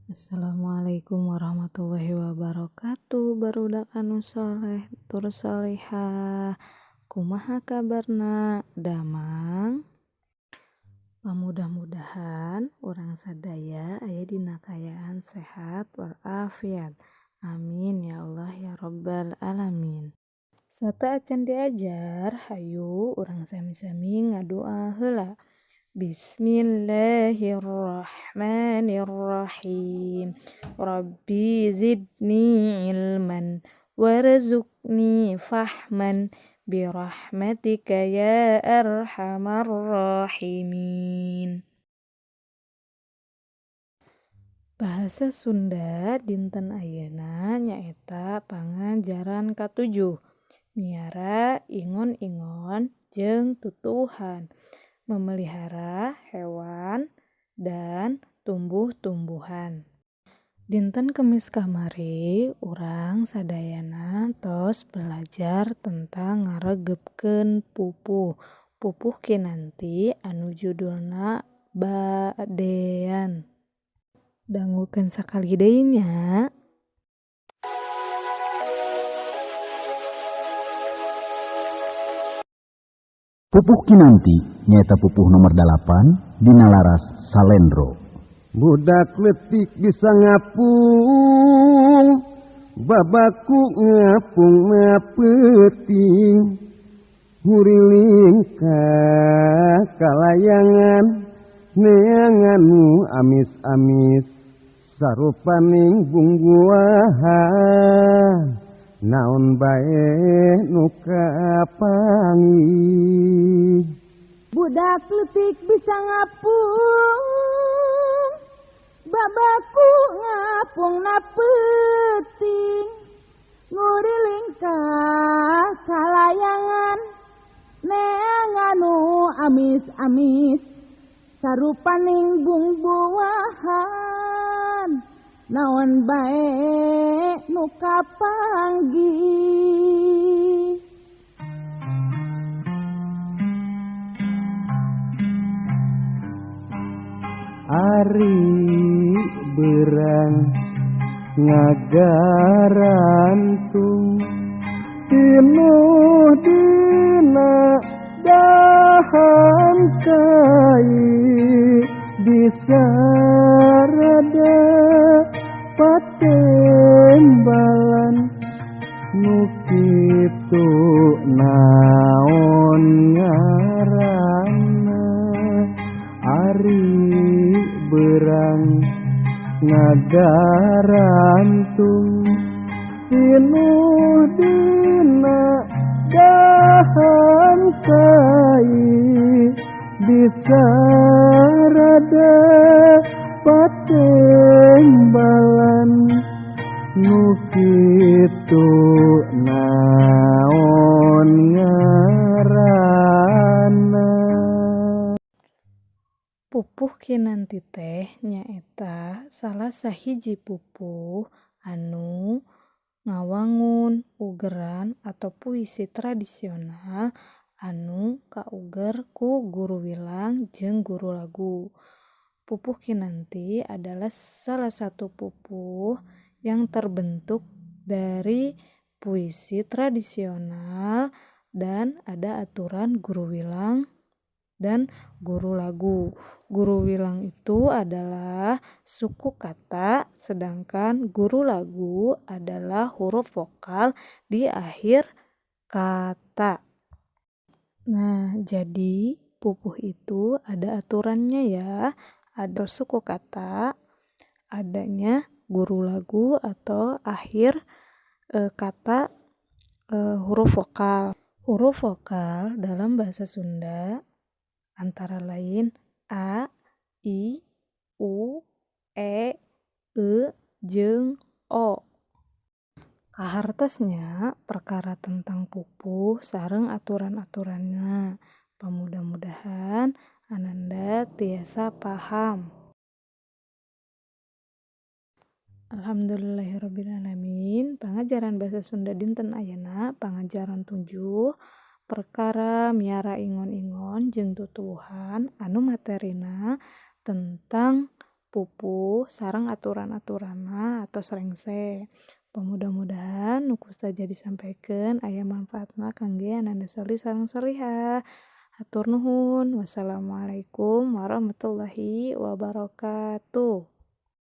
Assalamualaikum warahmatullahi wabarakatuh. Barudak anu soleh tur solehah. Kumaha kabarna? Damang. Mudah-mudahan orang sadaya aya dina kaayaan sehat walafiat. Amin ya Allah ya rabbal alamin. Sata acan diajar, hayu urang sami-sami ngadoa heula. Bismillahirrahmanirrahim. Rabbi zidni ilman warzuqni fahman birahmatika ya arhamar rahimin. Bahasa Sunda dinten ayeuna nyaeta pangajaran katujuh. Miara ingon-ingon jeung tutuwuhan. Memelihara hewan dan tumbuh-tumbuhan. Dinten Kemis kamari, urang sadayana tos belajar tentang ngaregepkeun pupuh. Pupuh kinanti anu judulna badean. Dangukeun sakali deui nya. Pupuh kinanti nyaeta pupuh nomor 8 dina laras Salendro. Budak letik bisa ngapung, babaku ngapung ngapeuting, huriling ka kalayangan, neanganu amis-amis, sarupaning bungguahan, naon bae nu kapanggih. Budak letik bisa ngapung, babaku ngapung napeuting, nguriling ka kalayangan, neanganu amis-amis, sarupaning bungbuahan, naon bae nu kapanggih. Ari berang ngagarantung, tinuh dina dahan kai, bisa rada patembalan, nu kitu naon ngaranna. Ari berang ngagarantung, tinuh dina dahan kai, bisa rada patembalan, nu kitu naon ngaranna. Pupuh kinanti teh nyaeta salah sahiji pupuh anu ngawangun ugeran atau puisi tradisional anu kauger ku guru wilang jeung guru lagu. Pupuh kinanti adalah salah satu pupuh yang terbentuk dari puisi tradisional dan ada aturan guru wilang dan guru lagu. Guru wilang itu adalah suku kata, sedangkan guru lagu adalah huruf vokal di akhir kata. Nah, jadi pupuh itu ada aturannya ya. Ada suku kata, adanya guru lagu atau akhir kata huruf vokal. Huruf vokal dalam bahasa Sunda antara lain A, I, U, E, jeung O. Kahartosnya perkara tentang pupuh sareng aturan-aturanna. Pamudah-mudahan Ananda tiasa paham. Alhamdulillahirrabbilalamin. Pangajaran bahasa Sunda dinten ayeuna pangajaran 7. Perkara miara ingon-ingon jeung tutuwuhan anu materina tentang pupuh sareng aturan-aturana atau rengse. Mudah-mudahan nuku saja disampaikan aya manfaatna kangge ananda solih sareng solihah. Hatur nuhun. Wassalamualaikum warahmatullahi wabarakatuh.